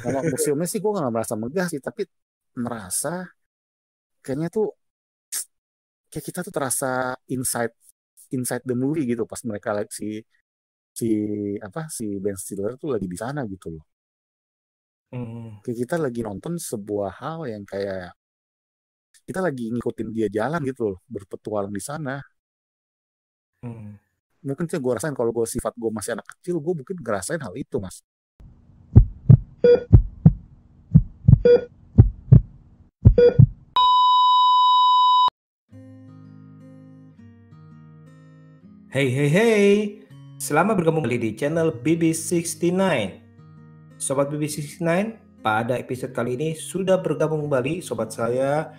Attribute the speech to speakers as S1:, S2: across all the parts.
S1: Nama museumnya sih gue nggak merasa megah sih, tapi merasa kayaknya tuh kayak kita tuh terasa inside inside the movie gitu pas mereka si si si Ben Stiller tuh lagi di sana gitu loh.
S2: Hmm.
S1: Kayak kita lagi nonton sebuah hal yang kayak kita lagi ngikutin dia jalan gitu loh, berpetualang di sana.
S2: Hmm.
S1: Mungkin sih gue rasain kalau gue sifat gue masih anak kecil, gue mungkin ngerasain hal itu mas.
S2: Hey hey hey, selamat bergabung kembali di channel BB69. Sobat BB69, pada episode kali ini sudah bergabung kembali sobat saya,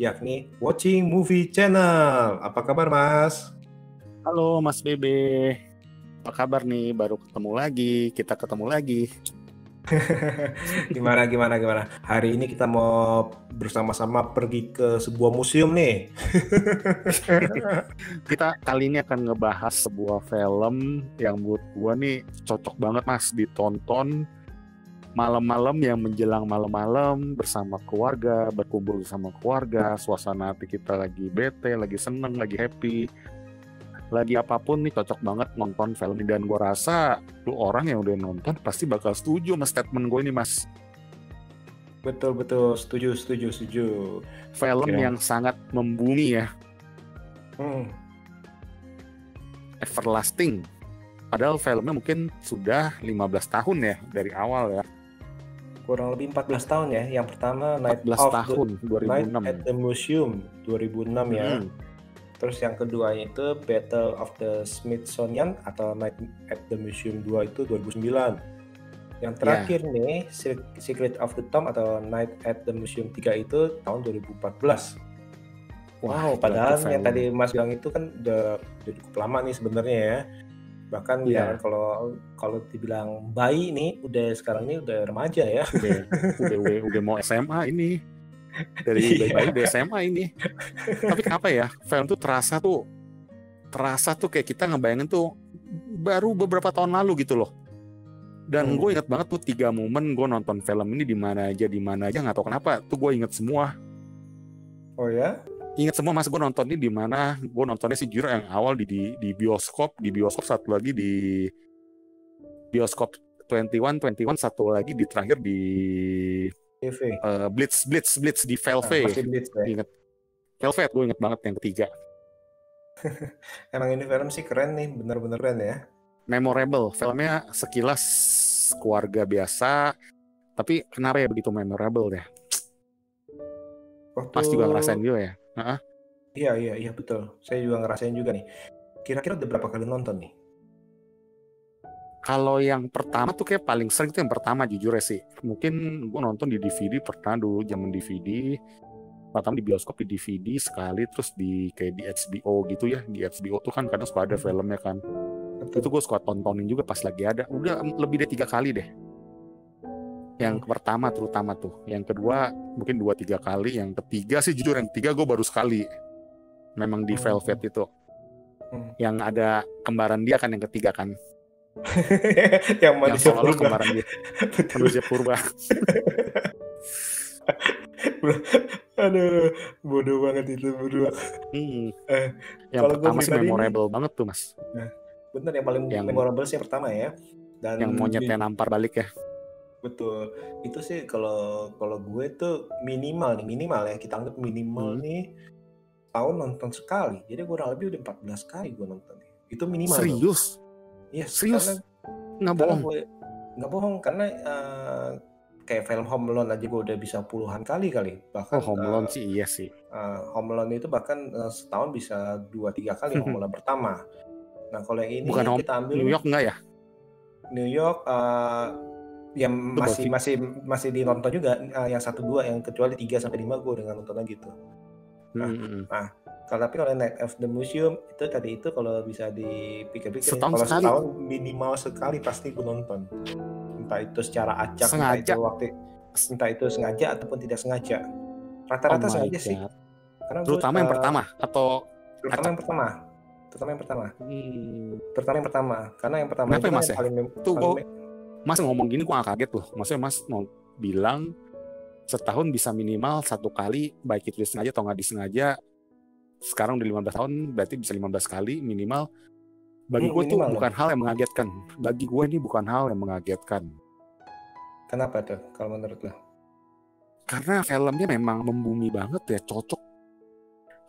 S2: yakni Watching Movie Channel. Apa kabar mas?
S1: Halo Mas Bebe, apa kabar nih? Baru ketemu lagi, kita ketemu lagi.
S2: Gimana? Hari ini kita mau bersama-sama pergi ke sebuah museum nih.
S1: Kita kali ini akan ngebahas sebuah film yang buat gua nih cocok banget mas ditonton malam-malam yang menjelang malam-malam bersama keluarga, berkumpul bersama keluarga, suasana hati kita lagi bete, lagi seneng, lagi happy, lagi apapun nih cocok banget nonton film ini. Dan gua rasa lu orang yang udah nonton pasti bakal setuju sama statement gue ini mas.
S2: Betul, setuju.
S1: Film
S2: Oke.
S1: yang sangat membumi ya,
S2: Hmm.
S1: everlasting. Padahal filmnya mungkin sudah 15 tahun ya dari awal ya.
S2: Kurang lebih 14 tahun ya. Yang pertama Night
S1: 14
S2: of
S1: tahun,
S2: Night
S1: 2006.
S2: at the Museum 2006 ya.
S1: Mm-hmm.
S2: Terus yang kedua itu Battle of the Smithsonian atau Night at the Museum 2 itu 2009. Yang terakhir nih Secret of the Tomb atau Night at the Museum 3 itu tahun 2014.
S1: Wah,
S2: Padahal
S1: itu
S2: yang
S1: film.
S2: tadi Mas bilang itu kan udah cukup lama nih sebenarnya ya. Bahkan
S1: Iya.
S2: ya kalau dibilang bayi nih udah sekarang ini udah remaja ya.
S1: Udah mau SMA ini. Dari bayi udah SMA ini. Tapi kenapa ya? Film tuh terasa tuh kayak kita ngebayangin tuh baru beberapa tahun lalu gitu loh. Dan gue inget banget tuh 3 momen gue nonton film ini di mana aja nggak tahu kenapa tuh gue inget semua.
S2: Oh ya?
S1: Ingat semua mas, gue nonton ini di mana? Gue nontonnya sih jujur yang awal di bioskop, satu lagi di bioskop 21, satu lagi di terakhir di
S2: TV.
S1: Blitz di Velvet.
S2: Masih Blitz ya.
S1: Ingat Velvet, gue inget banget yang ketiga.
S2: Emang ini film sih keren nih, bener-bener keren ya.
S1: Memorable, filmnya sekilas keluarga biasa, tapi kenapa ya begitu memorable deh? Mas juga ngerasain juga ya?
S2: Iya betul. Saya juga ngerasain juga nih. Kira-kira udah berapa kali nonton nih?
S1: Kalau yang pertama tuh kayak paling sering tuh yang pertama jujur ya sih. Mungkin gue nonton di DVD pertama dulu zaman DVD. Pertama di bioskop di DVD sekali, terus kayak di HBO gitu ya. Di HBO tuh kan kadang suka ada filmnya kan.
S2: Betul.
S1: Itu gue suka tontonin juga pas lagi ada. Udah lebih dari 3 kali deh. Yang pertama terutama tuh. Yang kedua mungkin 2-3 kali. Yang ketiga sih jujur yang ketiga gue baru sekali. Memang di Velvet itu. Yang ada kembaran dia kan yang ketiga kan.
S2: yang
S1: seolah-olah kembaran dia. Manusia purba.
S2: Aduh, bodoh banget itu berdua.
S1: Yang pertama sih memorable banget tuh mas.
S2: Bener, yang paling memorable sih yang pertama ya. Dan
S1: yang monyetnya nampar balik ya.
S2: Betul. Itu sih kalau gue tuh minimal ya, kita anggap minimal nih tahun nonton sekali. Jadi kurang lebih udah 14 kali gue nonton. Itu minimal.
S1: Serius?
S2: Iya,
S1: serius? Nggak bohong?
S2: Nggak bohong, karena kayak film Home Alone aja gue udah bisa puluhan kali. Bahkan
S1: Home Alone sih iya sih.
S2: Home Alone itu bahkan setahun bisa 2-3 kali Home Alone pertama. Nah kalau yang ini
S1: bukan
S2: kita ambil
S1: New York enggak ya?
S2: New York yang masih dinonton juga, yang 1-2, yang kecuali 3-5 gue udah nonton lagi tuh. Nah tapi kalau Night of the Museum itu tadi itu kalau bisa dipikir-pikir kalau setahun minimal sekali pasti gue nonton, entah itu secara acak, entah itu sengaja ataupun tidak sengaja. Rata-rata sengaja sih. Karena
S1: terutama yang pertama atau
S2: terutama yang pertama karena yang pertama itu
S1: mas
S2: yang paling
S1: Mas ngomong gini gue gak kaget loh. Maksudnya mas bilang setahun bisa minimal 1 kali, baik itu disengaja atau nggak disengaja. Sekarang udah 15 tahun, berarti bisa 15 kali minimal. Bagi gue tuh bukan hal yang mengagetkan. Bagi gue ini bukan hal yang mengagetkan.
S2: Kenapa tuh kalau menurut lo?
S1: Karena filmnya memang membumi banget ya, cocok.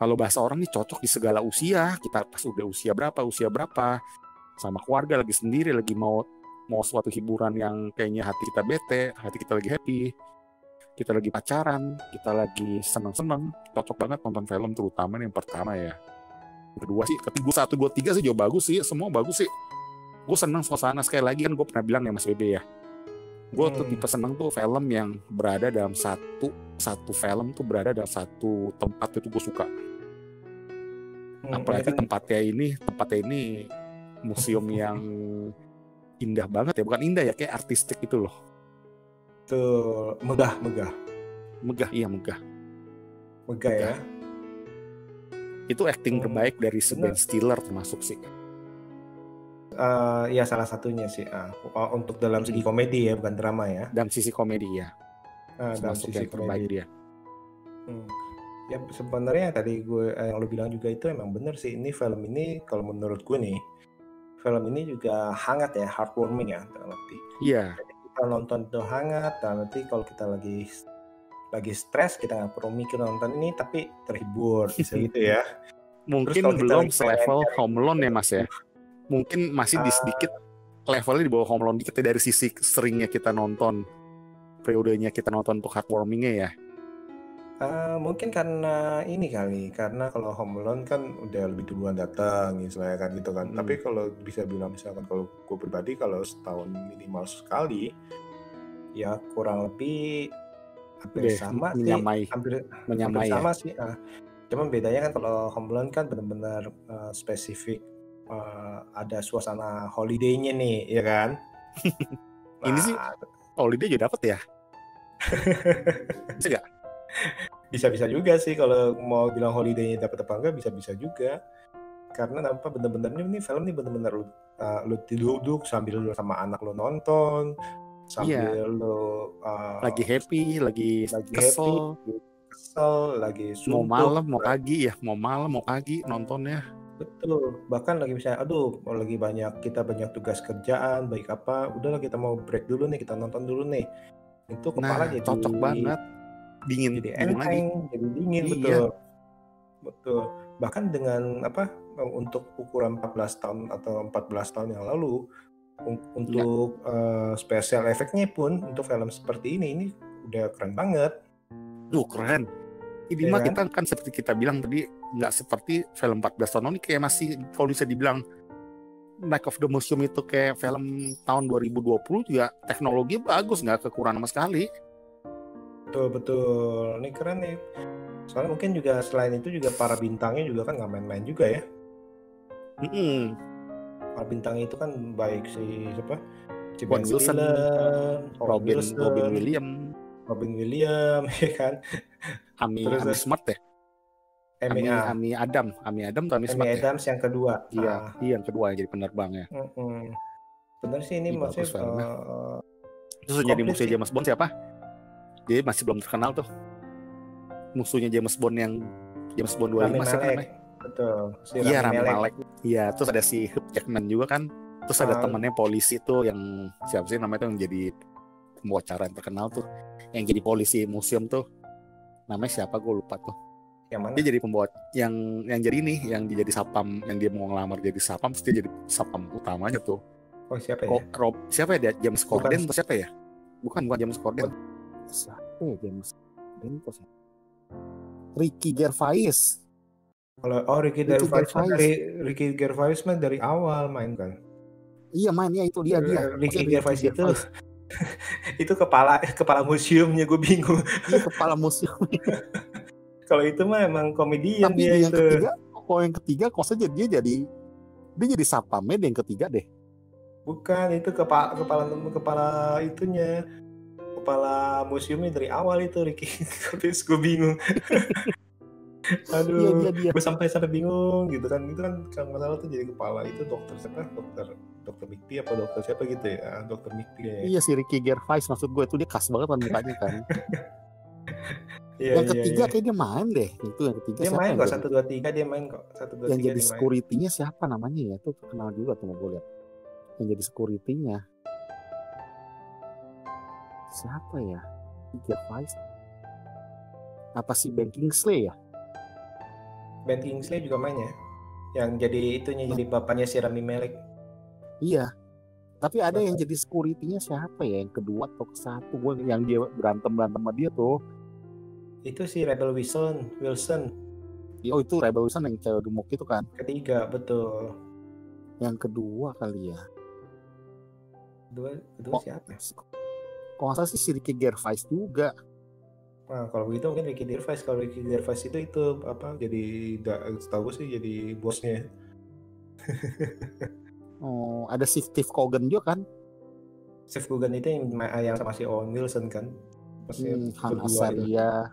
S1: Kalau bahasa orang nih cocok di segala usia. Kita pas udah usia berapa, sama keluarga lagi sendiri, lagi mau suatu hiburan yang kayaknya hati kita bete, hati kita lagi happy, kita lagi pacaran, kita lagi seneng-seneng, cocok banget nonton film, terutama yang pertama ya. Kedua sih, tapi gue 1, 2, 3 sih juga bagus sih, semua bagus sih. Gue seneng suasana, sekali lagi kan gue pernah bilang ya Mas Bebe ya, gue tuh tipe seneng tuh film yang berada dalam satu film tuh berada dalam satu tempat, itu gue suka. Apalagi tempatnya ini museum yang indah banget ya, bukan indah ya, kayak artistik itu loh.
S2: Tuh, megah ya.
S1: Itu acting terbaik dari Ben Stiller termasuk sih.
S2: Ya salah satunya sih. Untuk dalam segi komedi ya, bukan drama ya.
S1: Dalam sisi komedi ya.
S2: Dalam sisi
S1: terbaik dia.
S2: Ya sebenarnya tadi gue yang lo bilang juga itu emang bener sih. Ini film ini kalau menurut gue nih, film ini juga hangat ya, heartwarming ya dalam arti.
S1: Iya.
S2: Jadi kita nonton itu hangat, dan nanti kalau kita lagi stres kita nggak perlu mikir nonton ini tapi terhibur bisa gitu ya.
S1: Mungkin belum selevel Home Alone ya Mas ya. Mungkin masih di sedikit levelnya di bawah Home Alone dikit dari sisi seringnya kita nonton, periodenya kita nonton untuk heartwarmingnya ya.
S2: Mungkin karena ini kali, karena kalau Home Alone kan udah lebih duluan datang misalnya kan gitu kan. Tapi kalau bisa bilang misalkan kalau gue pribadi kalau setahun minimal sekali ya kurang lebih hampir sama sih, hampir sama sih. Cuman bedanya kan kalau Home Alone kan benar-benar spesifik, ada suasana holiday-nya nih, ya kan?
S1: Ini sih holiday juga dapet ya? Bisa nggak?
S2: Bisa juga sih kalau mau bilang holiday-nya dapat apa enggak, bisa juga. Karena nampak bener-bener ini film nih bener-bener lu duduk sambil lu sama anak lu nonton, sambil lu
S1: lagi happy, lagi kesel,
S2: lagi suntuk,
S1: mau malam mau pagi nontonnya.
S2: Betul, bahkan lagi misalnya kita banyak tugas kerjaan baik apa, udahlah kita mau break dulu nih, kita nonton dulu nih. Itu kepala jadi
S1: cocok banget, dingin,
S2: jadi enteng, jadi dingin. Betul. Bahkan dengan untuk ukuran 14 tahun atau 14 tahun yang lalu, untuk special efeknya pun untuk film seperti ini udah keren banget.
S1: Keren. Ini mah kita kan seperti kita bilang tadi, nggak seperti film 14 tahun ini, kayak masih kalau bisa dibilang Night of the Museum itu kayak film tahun 2020 juga teknologi bagus, nggak kekurangan sama sekali.
S2: Betul. Ini keren nih. Soalnya mungkin juga selain itu juga para bintangnya juga kan nggak main-main juga ya. Para bintangnya itu kan baik si Ben Stiller, Robin Williams ya kan.
S1: Ami Smart ya. Ami Adam tuh Ami Smart ya.
S2: Adams yang kedua.
S1: Iya, yang kedua yang jadi penerbangnya.
S2: Bener sih ini maksudnya.
S1: Terus jadi musuhnya James Bond siapa? Jadi masih belum terkenal tuh. Musuhnya James Bond 25 siapa namanya?
S2: Betul.
S1: Rami Malek. Iya, terus ada si Hugh Jackman juga kan. Terus ada temannya polisi tuh yang siapa sih namanya tuh yang jadi pembawa acara yang terkenal tuh, yang jadi polisi museum tuh. Namanya siapa gue lupa tuh.
S2: Yang mana?
S1: Dia jadi pembawa yang jadi ini, yang dia jadi sapam, yang dia mau ngelamar jadi sapam, terus dia jadi sapam utamanya tuh.
S2: Oh siapa ya?
S1: Siapa ya dia? James Corden atau siapa ya? Bukan James Corden. Siapa ya James Corden atau siapa? Ricky Gervais.
S2: Ricky Gervais mah dari awal main kan?
S1: Iya main ya, itu dia.
S2: Ricky Gervais itu itu kepala museumnya, gue bingung.
S1: Iya, kepala museum.
S2: Kalau itu mah emang komedian.
S1: Tapi dia itu. Yang ketiga kok saja dia jadi sapamnya yang ketiga deh.
S2: Bukan, itu kepala itunya. Kepala museumnya dari awal itu Ricky. Gue bingung. Aduh,
S1: dia.
S2: gue sampai bingung gitu kan. Itu kan kalau nggak salah tuh jadi kepala itu dokter siapa? Dokter Mikti apa dokter siapa gitu ya? Dokter Mikti ya.
S1: Iya, si Ricky Gervais maksud gue itu, dia khas banget kan mukanya kan.
S2: Iya,
S1: Yang
S2: iya,
S1: ketiga
S2: iya.
S1: kayaknya main deh. Itu yang ketiga
S2: Dia
S1: siapa
S2: main
S1: yang
S2: kok
S1: jadi
S2: 1 2 3 dia main kok. 1 2
S1: yang
S2: 3
S1: jadi
S2: dia main.
S1: security-nya siapa namanya ya? Tuh kenal juga tuh gue lihat. Yang jadi security-nya siapa ya? Gervais apa si Ben Kingsley ya?
S2: Ben Kingsley juga main ya. Yang jadi itunya jadi bapaknya si Rami Malek.
S1: Iya. Tapi ada yang
S2: Bapak.
S1: jadi security-nya siapa ya? Yang kedua atau ke satu gue yang dia berantem sama dia tuh.
S2: Itu si Rebel Wilson.
S1: Oh itu Rebel Wilson yang cewek gemuk itu kan?
S2: Ketiga betul.
S1: Yang kedua kali ya.
S2: Kedua siapa?
S1: Kok nggak salah sih si Ricky Gervais juga.
S2: Nah, kalau begitu mungkin Ricky Gervais. Kalau Ricky Gervais itu apa? Jadi setahu gue sih jadi bosnya.
S1: Oh, ada si Steve Coogan juga kan?
S2: Steve Coogan itu yang sama si Owen Wilson kan? Masih
S1: Han
S2: berdua itu.
S1: Azaria.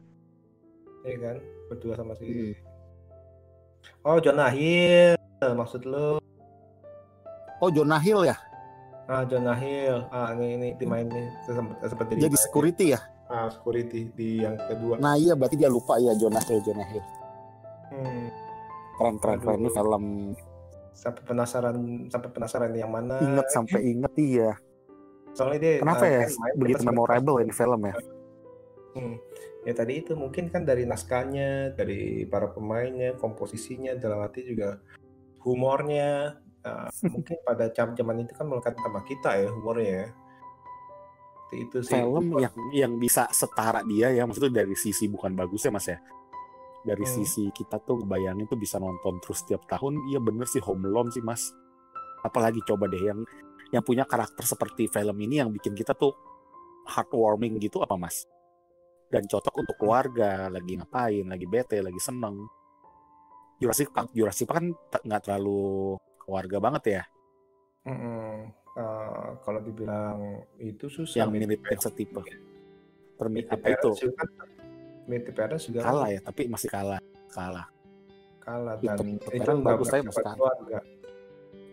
S2: Iya kan? Berdua sama si Oh, Jonah Hill maksud lo.
S1: Oh, Jonah Hill ya?
S2: Jonah Hill. Ini dimain nih seperti
S1: jadi security ya?
S2: Security di yang kedua.
S1: Nah iya, berarti dia lupa ya Jonah Hill. Keren ini film.
S2: Sampai penasaran yang mana?
S1: Inget iya.
S2: Soalnya dia
S1: kenapa ya begitu memorable ini film ya?
S2: Ya tadi itu mungkin kan dari naskahnya, dari para pemainnya, komposisinya, dalam arti juga humornya. Mungkin pada zaman itu kan melekat sama kita ya humornya ya. Itu sih
S1: film yang bisa setara dia ya, maksudnya dari sisi bukan bagus ya mas ya, dari sisi kita tuh bayangin tuh bisa nonton terus setiap tahun. Iya bener sih, Home Alone sih mas. Apalagi coba deh yang punya karakter seperti film ini yang bikin kita tuh heartwarming gitu apa mas, dan cocok untuk keluarga lagi ngapain, lagi bete, lagi seneng. Jurassic Park kan nggak terlalu keluarga banget ya.
S2: Kalau dibilang itu susah.
S1: Yang mirip yang setipe. Apa itu?
S2: Meet Parents juga
S1: kalah ya, tapi masih kalah.
S2: Dan
S1: itu bagus saya mas
S2: keluarga.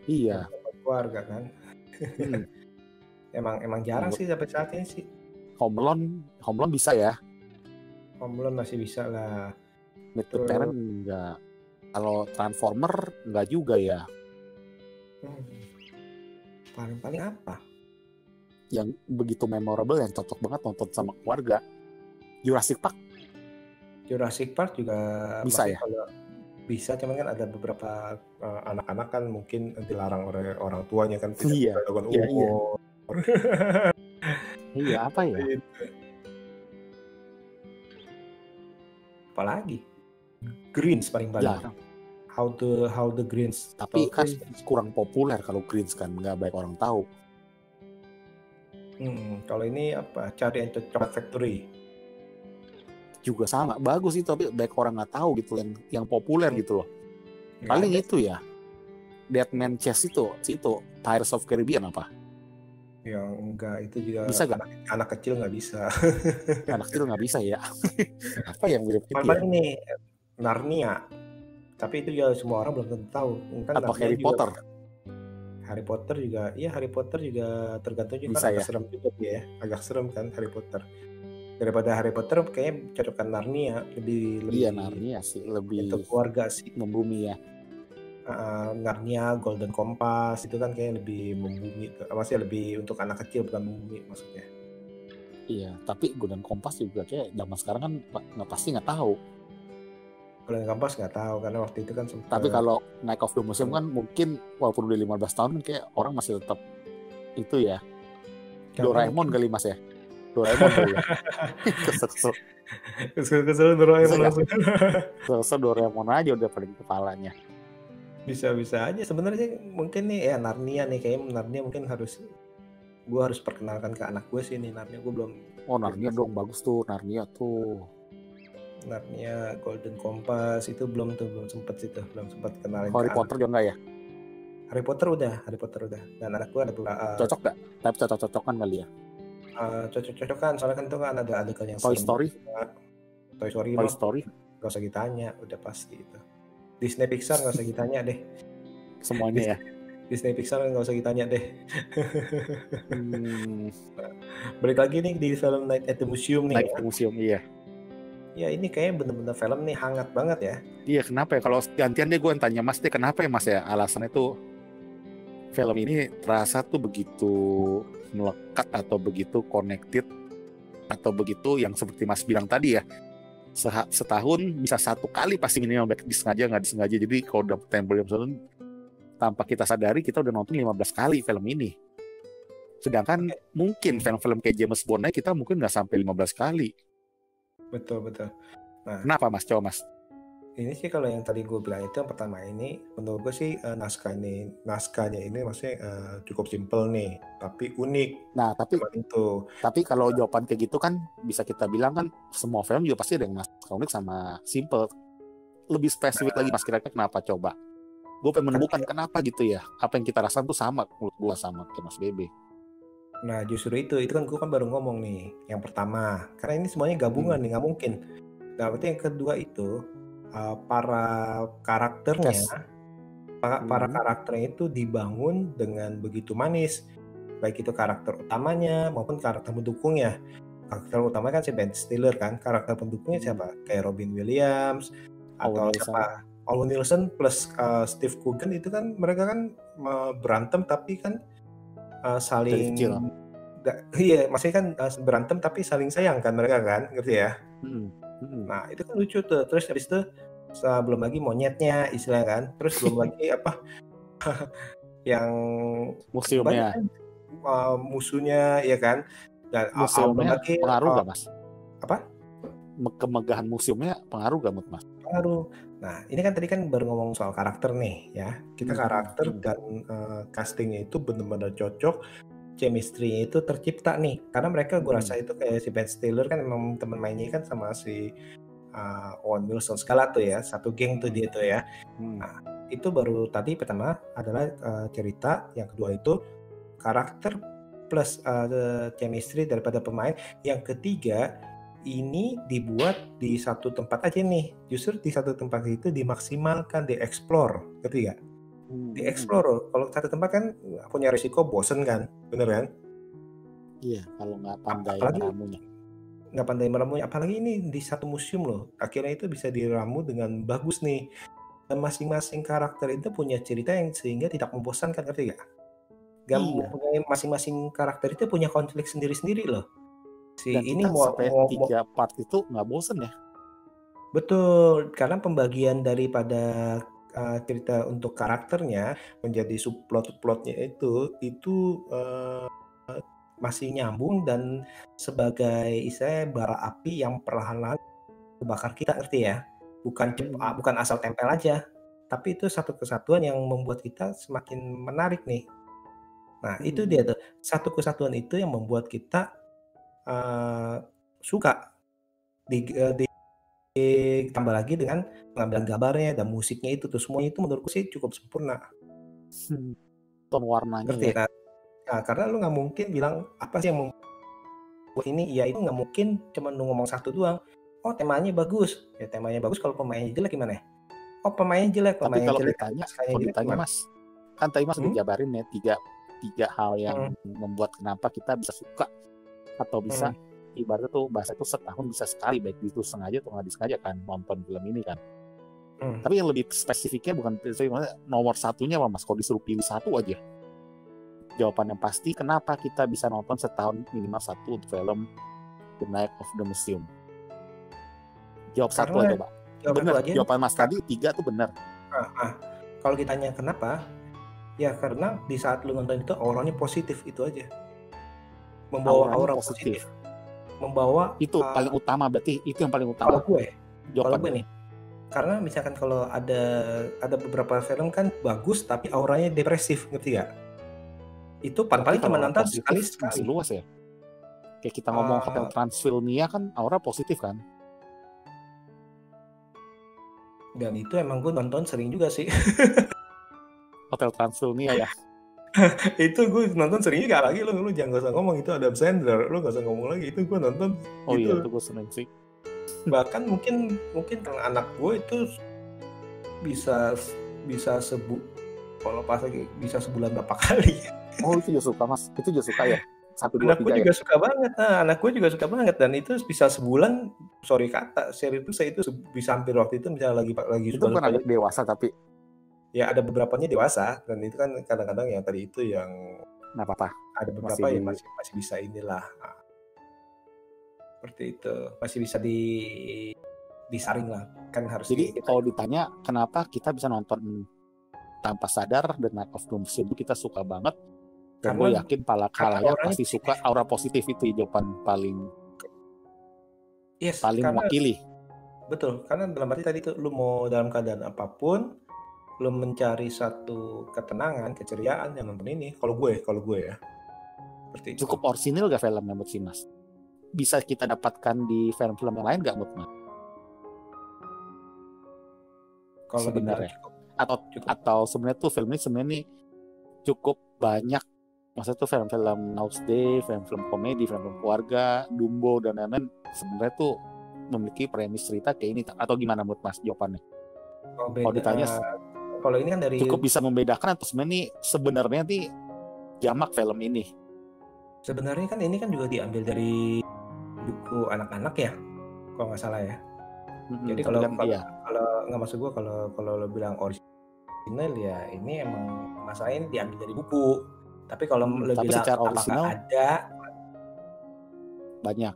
S1: Iya.
S2: Keluarga kan. Emang jarang sih sampai saat ini sih.
S1: Home Alone bisa ya.
S2: Home Alone masih bisa lah.
S1: Meet the Parents enggak. Kalau Transformer enggak juga ya.
S2: Paling apa?
S1: Yang begitu memorable, yang cocok banget nonton sama keluarga. Jurassic Park juga bisa ya?
S2: Bisa, cuman kan ada beberapa anak-anak kan mungkin dilarang oleh orang tuanya kan.
S1: Iya. Iya, apa ya?
S2: Apalagi? Greens paling banyak. Ya. How the Greens.
S1: Tapi kan kurang populer kalau Greens kan, nggak banyak orang tahu.
S2: Kalau ini apa? Charlie and Chocolate Factory.
S1: Juga sama, bagus itu, tapi banyak orang nggak tahu gitu yang populer gitu loh. Paling itu ya. Dead Man Chest itu Pirates of Caribbean apa?
S2: Yang enggak, itu juga
S1: bisa gak?
S2: Anak kecil nggak bisa.
S1: Anak kecil nggak bisa ya. Apa yang mirip itu
S2: ya? Ini Narnia. Tapi itu ya semua orang belum tentu tahu.
S1: Kan apa Harry Potter?
S2: Harry Potter juga tergantung juga
S1: bisa
S2: kan,
S1: ya?
S2: agak serem juga ya. Agak serem kan Harry Potter. Daripada Harry Potter kayaknya cocokkan Narnia lebih.
S1: Iya, Narnia sih lebih
S2: untuk keluarga sih.
S1: Membumi ya.
S2: Narnia, Golden Compass itu kan kayak lebih membumi, maksudnya lebih untuk anak kecil bukan membumi maksudnya.
S1: Iya, tapi Golden Compass juga kayak zaman sekarang kan pasti nggak tahu.
S2: Golden Compass nggak tahu karena waktu itu kan sempat.
S1: Tapi kalau Night of the Museum kan mungkin walaupun udah 15 tahun kayak orang masih tetap itu ya. Doraemon kali mas ya. Doraemon kali ya.
S2: Kesel Doraemon langsung.
S1: Kesel Doraemon aja udah paling kepalanya.
S2: Bisa aja sebenarnya mungkin nih ya Narnia nih, kayaknya Narnia mungkin gue harus perkenalkan ke anak gue sih nih Narnia, gue belum.
S1: Oh Narnia dong, bagus tuh Narnia tuh.
S2: Narnia, Golden Compass itu belum sempat kenalin.
S1: Harry Potter juga enggak ya?
S2: Harry Potter udah. Dan anak gue ada
S1: cocok gak? Tapi cocok-cocokan kali ya?
S2: Cocok-cocokan soalnya kan itu kan ada adegan yang
S1: Toy Story.
S2: Toy Story. nggak usah ditanya, udah pasti itu. Disney Pixar nggak usah ditanya deh.
S1: Semuanya ya.
S2: Disney Pixar nggak usah ditanya deh. Balik lagi nih di film Night at the Museum nih.
S1: Night at the Museum, iya.
S2: Ya ini kayaknya bener-bener film nih hangat banget ya.
S1: Iya, kenapa ya? Kalau gantian deh gue tanya Mas deh, kenapa ya Mas ya? Alasannya tuh film ini terasa tuh begitu melekat atau begitu connected atau begitu yang seperti Mas bilang tadi ya, setahun bisa 1 kali pasti minimal, baik disengaja nggak disengaja. Jadi kalau udah tembel tanpa kita sadari kita udah nonton 15 kali film ini. Sedangkan mungkin film-film kayak James Bond kita mungkin nggak sampai 15 kali.
S2: Betul. Nah,
S1: kenapa Mas? Coba Mas.
S2: Ini sih kalau yang tadi gue bilang itu yang pertama ini, menurut gue sih naskahnya ini maksudnya cukup simple nih, tapi unik.
S1: Nah, tapi kalau jawaban kayak gitu kan bisa kita bilang kan semua film juga pasti ada yang naskah unik sama simple. Lebih spesifik lagi Mas, kira-kira kenapa coba? Gue pengen menemukan kenapa gitu ya. Apa yang kita rasakan tuh sama menurut gue sama kayak Mas Bebe.
S2: Nah justru itu kan gue kan baru ngomong nih yang pertama, karena ini semuanya gabungan nih, nggak mungkin. Nah berarti yang kedua itu para karakternya itu dibangun dengan begitu manis, baik itu karakter utamanya maupun karakter pendukungnya. Karakter utamanya kan si Ben Stiller kan, karakter pendukungnya siapa? Kayak Robin Williams atau siapa? Owen Wilson plus Steve Coogan itu kan mereka kan berantem tapi kan saling iya maksudnya kan berantem tapi saling sayang kan mereka kan, ngerti ya? Nah itu kan lucu tuh. Terus habis itu belum lagi monyetnya istilah kan, terus belum lagi apa yang
S1: museumnya
S2: musuhnya ya kan, dan
S1: museumnya lagi, pengaruh gak Mas?
S2: Apa?
S1: Kemegahan museumnya pengaruh gak Mas?
S2: Pengaruh. Nah ini kan tadi kan baru ngomong soal karakter nih ya, kita karakter dan castingnya itu benar-benar cocok, chemistry itu tercipta nih, karena mereka gue rasa itu kayak si Ben Stiller kan emang teman mainnya kan sama si Owen Wilson segala tuh ya, satu geng tuh dia tuh ya. Nah itu baru tadi pertama adalah cerita, yang kedua itu karakter plus chemistry daripada pemain, yang ketiga ini dibuat di satu tempat aja nih, justru di satu tempat itu dimaksimalkan, dieksplor, ngerti gak? Dieksplor. Kalau satu tempat kan punya risiko bosen kan, bener kan?
S1: Iya, kalau nggak pandai meramunya.
S2: Nggak pandai meramunya, apalagi ini di satu museum loh, akhirnya itu bisa diramu dengan bagus nih. Dan masing-masing karakter itu punya cerita yang sehingga tidak membosankan, ngerti gak? Masing-masing karakter itu punya konflik sendiri-sendiri loh.
S1: Dan ini sampai 3 part itu nggak bosen ya?
S2: Betul, karena pembagian daripada cerita untuk karakternya menjadi subplot-plotnya itu masih nyambung dan sebagai istilahnya bara api yang perlahan-lahan membakar kita, ngerti ya? Bukan asal tempel aja, tapi itu satu kesatuan yang membuat kita semakin menarik nih. Nah itu dia tuh, satu kesatuan itu yang membuat kita suka. Ditambah lagi dengan pengambilan gambarnya dan musiknya itu tuh, semuanya itu menurutku sih cukup sempurna.
S1: Tone warnanya
S2: ngerti ya? Nah, karena lu nggak mungkin bilang apa sih yang membuat ini, ya itu nggak mungkin cuma lu ngomong satu doang. Oh temanya bagus, ya temanya bagus, kalau pemainnya jelek gimana? Oh pemainnya jelek,
S1: tapi kalau
S2: jelek,
S1: ditanya Mas, kan tadi Mas udah jabarin ya tiga hal yang membuat kenapa kita bisa suka atau bisa ibaratnya tuh bahasa itu setahun bisa sekali, baik itu sengaja atau nggak disengaja kan nonton film ini kan. Tapi yang lebih spesifiknya bukan nomor satunya apa Mas, kalau disuruh pilih satu aja jawaban yang pasti kenapa kita bisa nonton setahun minimal satu untuk film The Night of the Museum. Jawab satu aja Pak. Bener, jawaban Mas tadi 3 tuh benar.
S2: Kalau ditanya kenapa, ya karena di saat lu nonton itu auranya positif, itu aja. Membawa aura positif. Membawa
S1: itu paling utama, berarti itu yang paling utama.
S2: Kalau gue nih, karena misalkan kalau ada beberapa film kan bagus tapi auranya depresif, ngerti gak? Itu paling cuma nonton sekali.
S1: Masih luas ya. Kayak kita ngomong Hotel Transylvania kan aura positif kan.
S2: Dan itu emang gue nonton sering juga sih.
S1: Hotel Transylvania ya.
S2: Itu gue nonton sering juga lagi, lu jangan gak usah ngomong itu Adam Sandler, lu gak usah ngomong lagi, itu gue nonton.
S1: Oh itu. Iya itu gue seneng sih.
S2: Bahkan mungkin karena anak gue itu bisa kalau pas lagi bisa sebulan berapa kali.
S1: Oh, itu juga suka Mas. Itu juga suka ya. 1, 2,
S2: Anak gue
S1: 3 ya.
S2: juga suka banget. Nah, anak gue juga suka banget dan itu bisa sebulan. Sorry kata, seri itu saya itu bisa hampir waktu itu misalnya lagi
S1: Itu bukan anak dewasa tapi
S2: ya ada beberapanya dewasa dan itu kan kadang-kadang yang tadi itu yang
S1: nggak apa-apa.
S2: ada beberapa yang masih bisa inilah. Nah, seperti itu masih bisa disaring lah kan harus.
S1: Jadi kalau ditanya kenapa kita bisa nonton tanpa sadar The Night of the Museum itu kita suka banget dan gue yakin khalayak pasti suka. Aura positif itu jawaban paling mewakili.
S2: Betul, karena dalam arti tadi itu lu mau dalam keadaan apapun lu mencari satu ketenangan, keceriaan yang nonton ini. Kalau gue ya seperti itu.
S1: Cukup orisinil gak filmnya menurut si Mas? Bisa kita dapatkan di film-film yang lain gak menurut Mas? Kalau sebenarnya atau sebenarnya tuh film ini sebenarnya cukup banyak, maksudnya tuh film-film nowadays, film-film komedi, film-film keluarga, Dumbo dan lain-lain sebenarnya tuh memiliki premis cerita kayak ini atau gimana menurut Mas jawabannya? Kalau ditanya
S2: kalau ini kan dari
S1: cukup bisa membedakan atau sebenarnya nih jamak film ini.
S2: Sebenarnya kan ini kan juga diambil dari buku anak-anak ya, kalau nggak salah ya. Jadi kalau nggak maksud gue kalau lo bilang original ya ini emang masalahnya diambil dari buku. Tapi kalau lo bilang
S1: secara original
S2: ada
S1: banyak.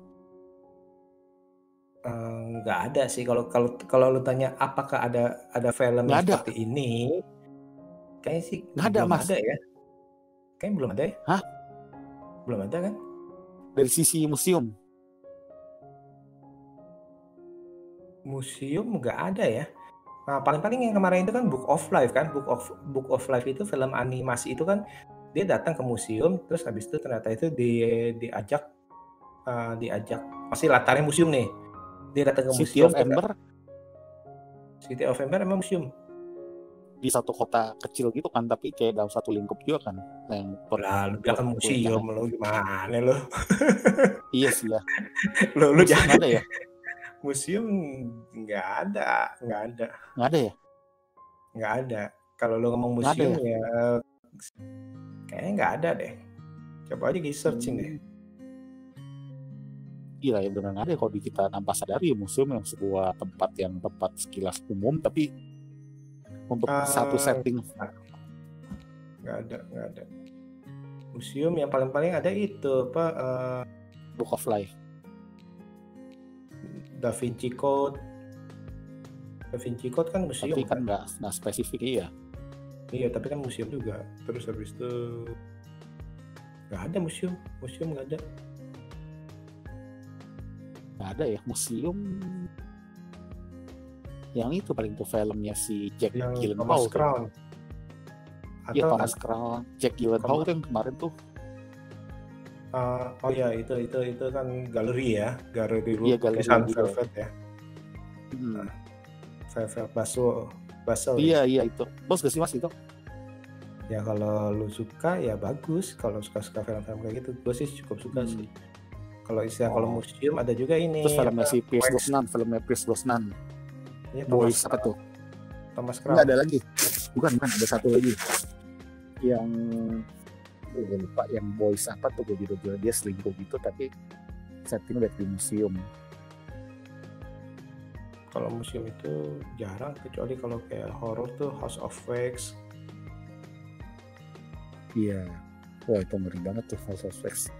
S2: Nggak ada sih kalau lu tanya apakah ada film yang seperti ini, kayaknya sih belum ada ya. Kayaknya belum ada ya.
S1: Hah?
S2: Belum ada kan?
S1: Dari sisi museum
S2: nggak ada ya. Nah, paling-paling yang kemarin itu kan Book of Life kan. Book of Life itu film animasi itu kan dia datang ke museum terus habis itu ternyata itu diajak masih latarnya museum nih. Dia datang ke museum. City of Ember emang museum
S1: di satu kota kecil gitu kan, tapi kayak dalam satu lingkup juga kan yang
S2: lu bilang museum lo gimana lo?
S1: Iya sih ya.
S2: Lu jangan
S1: ada ya?
S2: Museum nggak ada
S1: ya?
S2: Nggak ada. Kalau lo ngomong museum ya kayaknya nggak ada deh. Coba aja searching deh.
S1: Gila ya, benar ada kalau di kita tanpa sadari museum yang sebuah tempat yang sekilas umum tapi untuk satu setting
S2: nggak ada. Museum yang paling ada itu
S1: Book of Life,
S2: Da Vinci Code kan museum.
S1: Tapi kan nggak spesifik.
S2: Iya tapi kan museum juga. Terus habis itu nggak ada museum nggak ada.
S1: Nggak ada ya museum. Yang itu paling tuh filmnya si Jack Gyllenhaal. Iya, Thomas Crown. Jack Gyllenhaal yang kemarin tuh.
S2: Oh ya itu kan galeri ya, galeri Velvet ya. Velvet Basel.
S1: Iya itu. Bos gak sih Mas itu?
S2: Ya kalau lu suka ya bagus. Kalau suka film-film kayak gitu, gue sih cukup suka sih. Kalau kalau museum ada juga ini.
S1: Terus filmnya si Pierce Brosnan.
S2: Ya,
S1: Boys apa tuh?
S2: Thomas Crown.
S1: Nggak ada lagi. Bukan ada satu lagi. Yang gue lupa yang Boys apa tuh, gue judul dia selingkuh gitu tapi setting udah di museum.
S2: Kalau museum itu jarang kecuali kalau kayak horror tuh House of Wax.
S1: Iya. Wah itu ngeri banget tuh House of Wax.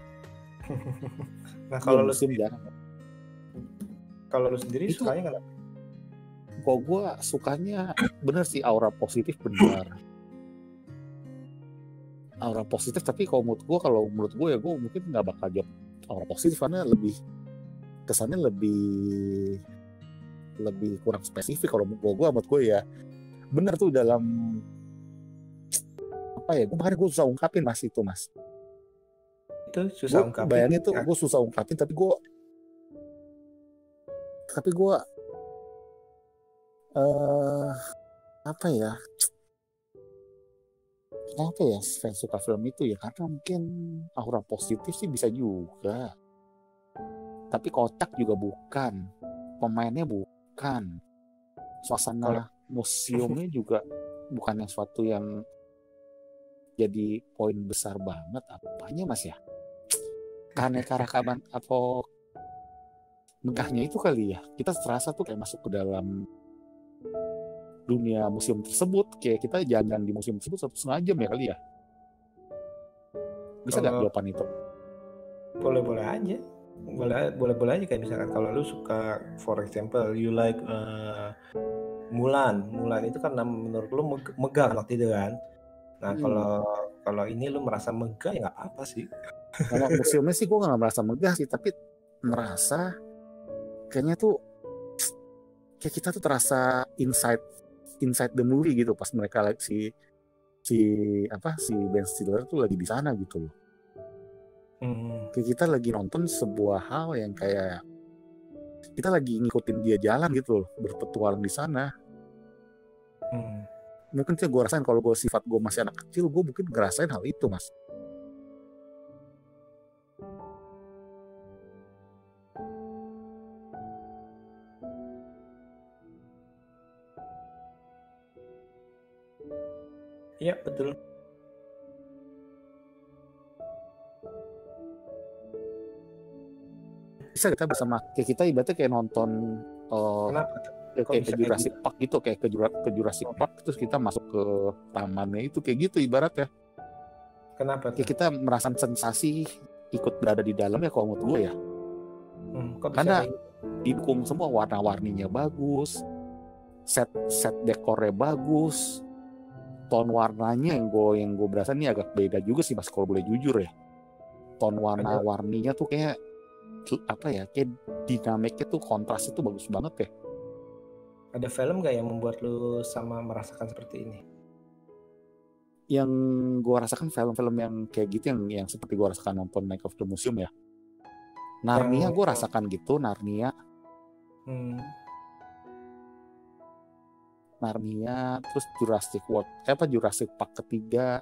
S2: Nah kalau lu
S1: museum jarang.
S2: Kalau lu sendiri sukanya nggak?
S1: Kok gue sukanya bener sih aura positif benar. Aura positif tapi kalau menurut gue ya gue mungkin nggak bakal jawab aura positif karena kesannya lebih kurang spesifik. Kalau menurut gue ya bener tuh dalam apa ya, makanya gue susah ungkapin Mas itu Mas.
S2: Itu susah ungkapin.
S1: Bayangin tuh gue susah ungkapin tapi gue kenapa ya fans suka film itu ya, karena mungkin aura positif sih bisa juga tapi kocak juga bukan, pemainnya bukan, suasana museumnya juga bukan yang suatu yang jadi poin besar banget. Apanya Mas ya? Keanekaragaman atau megahnya itu kali ya. Kita terasa tuh kayak masuk ke dalam dunia museum tersebut, kayak kita jalan di museum tersebut 1,5 jam ya kali ya. Bisa nggak jawaban itu?
S2: Boleh aja. Boleh aja, kayak misalkan kalau lu suka, for example you like Mulan itu kan menurut lu megah waktu itu kan. Nah kalau ini lu merasa megah ya nggak apa-apa sih.
S1: Kalau museumnya sih gue nggak merasa megah sih, tapi merasa kayaknya tuh kayak kita tuh terasa inside the movie gitu pas mereka si Ben Stiller tuh lagi di sana gitu loh. Kayak kita lagi nonton sebuah hal yang kayak kita lagi ngikutin dia jalan gitu loh, berpetualang di sana. Mungkin sih gue rasain, kalau gue sifat gue masih anak kecil, gue mungkin ngerasain hal itu Mas.
S2: Iya betul.
S1: Bisa kita bersama, kayak kita ibaratnya kayak nonton kayak ke Jurassic Park gitu, kayak ke Jurassic Park, terus kita masuk ke tamannya itu kayak gitu ibaratnya.
S2: Kenapa?
S1: Kayak kita merasakan sensasi ikut berada di dalam ya kalau menurut gue ya. Karena didukung semua, warna-warninya bagus, set dekornya bagus, tone warnanya yang gue berasa ini agak beda juga sih Mas kalau boleh jujur ya. Tone warna-warninya tuh kayak apa ya, kayak dinamiknya tuh, kontrasnya tuh bagus banget ya.
S2: Ada film gak yang membuat lu sama merasakan seperti ini?
S1: Yang gue rasakan film-film yang kayak gitu, yang seperti gue rasakan nonton Night of the Museum ya. Narnia gue rasakan gitu, Narnia, terus Jurassic Park ketiga.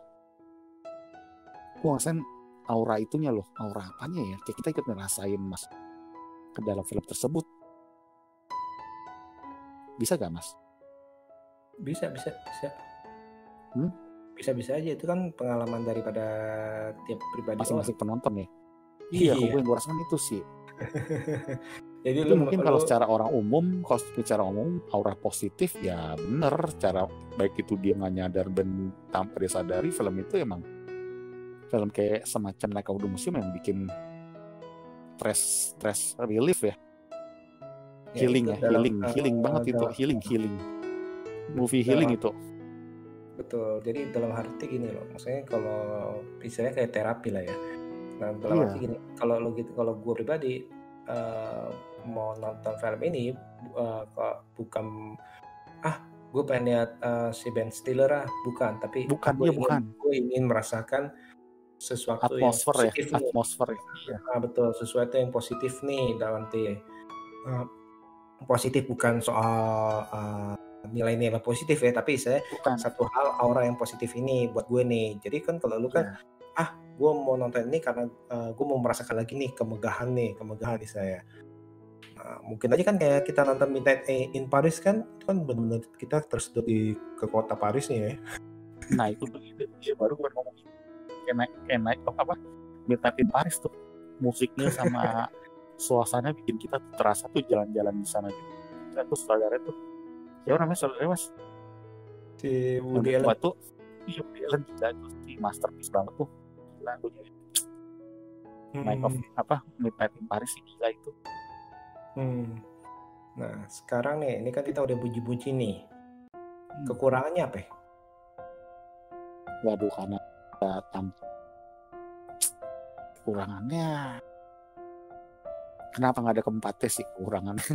S1: Gue ngerasain aura itunya loh, aura apanya ya, kayak kita ikut ngerasain Mas ke dalam film tersebut. Bisa gak Mas?
S2: Bisa. Bisa aja, itu kan pengalaman daripada tiap pribadi
S1: masing-masing penonton ya. Iya, gue rasakan itu sih.
S2: Jadi
S1: itu mungkin kalau secara umum aura positif ya bener, cara baik itu dia nggak nyadar dan tanpa dia sadari, film itu emang film kayak semacam Night of the Museum yang bikin stress relief ya. Healing banget itu, healing movie healing itu.
S2: Betul, jadi dalam arti gini loh, maksudnya kalau istilahnya kayak terapi lah ya. Nah dalam arti gini, kalau gue pribadi mau nonton film ini bukan gue pengen lihat si Ben Stiller bukan, tapi gue ingin merasakan sesuatu
S1: atmosfer
S2: yang positif
S1: ya, atmosfer ya.
S2: Betul, sesuatu yang positif nih dalam arti positif bukan soal nilai-nilai positif ya, tapi saya satu hal aura yang positif ini buat gue nih. Jadi kan kalau lu kan gue mau nonton ini karena gue mau merasakan lagi nih kemegahan di saya. Mungkin aja kan kayak kita nonton Midnight in Paris kan, itu kan benar-benar kita tersedot ke kota Paris nih ya.
S1: Nah itu dia baru gue ngomongin kayak naik apa Midnight in Paris tuh, musiknya sama suasana bikin kita terasa tuh jalan-jalan di sana gitu. Terus saudaranya tuh, siapa namanya saudaranya Mas?
S2: Si Woody Allen.
S1: Tuh, iya Woody Allen juga tuh, si masterpiece banget tuh lagunya. Midnight in Paris sih gila itu.
S2: Nah sekarang nih, ini kan kita udah puji-puji nih. Kekurangannya apa?
S1: Waduh, karena kekurangannya, kenapa nggak ada keempatnya sih kekurangannya?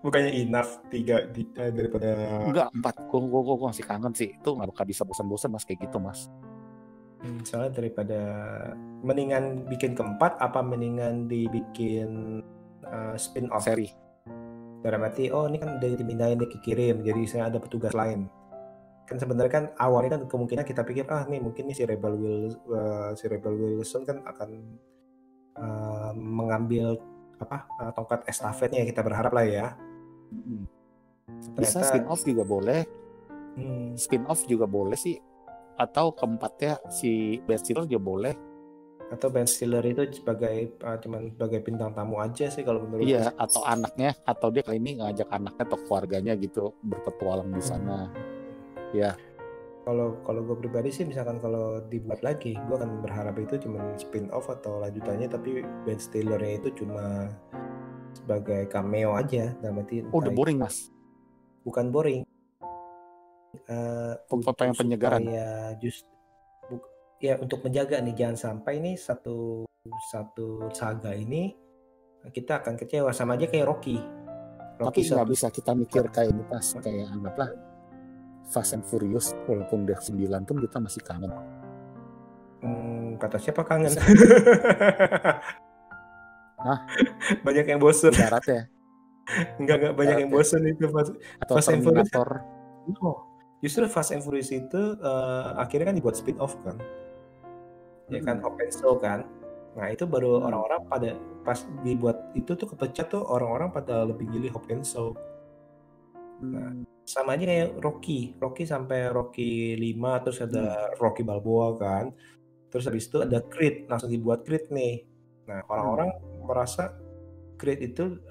S2: Bukannya enough 3 daripada
S1: enggak 4. Gue masih kangen sih, itu nggak bakal bisa bosan-bosan Mas kayak gitu Mas.
S2: Soalnya daripada mendingan bikin keempat apa mendingan dibikin spin off
S1: seri.
S2: Dalam arti ini kan udah dipindahin dikirim, jadi saya ada petugas lain. Kan sebenarnya kan awalnya kan kemungkinan kita pikir nih mungkin nih si Rebel Wilson kan akan mengambil tongkat estafetnya, kita berharap lah ya.
S1: Bisa spin-off juga boleh. Spin-off juga boleh sih. Atau keempatnya si Ben Stiller juga boleh.
S2: Atau Ben Stiller itu cuman sebagai bintang tamu aja sih kalau menurut
S1: Iya, atau anaknya, atau dia kali ini ngajak anaknya atau keluarganya gitu berpetualang di sana. Ya.
S2: Kalau gue pribadi sih, misalkan kalau dibuat lagi, gue akan berharap itu cuma spin-off atau lanjutannya, tapi Ben Stillernya itu cuma sebagai cameo aja. Dalam arti
S1: udah boring, Mas.
S2: Bukan boring.
S1: Untuk penyegaran.
S2: Ya untuk menjaga nih, jangan sampai nih satu saga ini kita akan kecewa, sama aja kayak Rocky.
S1: Tapi nggak bisa kita mikir kayak ini, pas kayak anggaplah Fast and Furious, walaupun udah 9 pun kita masih kangen.
S2: Kata siapa kangen?
S1: Hah?
S2: Banyak yang bosen.
S1: Darat ya?
S2: Enggak banyak yang bosen itu.
S1: Atau Fast Terminator.
S2: Justru Fast and Furious itu akhirnya kan dibuat spin-off kan. Ya kan, Hobbs and Shaw kan. Nah itu baru orang-orang pada pas dibuat itu tuh kepecah tuh, orang-orang pada lebih milih Hobbs and Shaw. Nah, sama aja kayak Rocky sampai Rocky 5, terus ada Rocky Balboa kan. Terus habis itu ada Creed, langsung dibuat Creed nih. Nah, orang-orang merasa Creed itu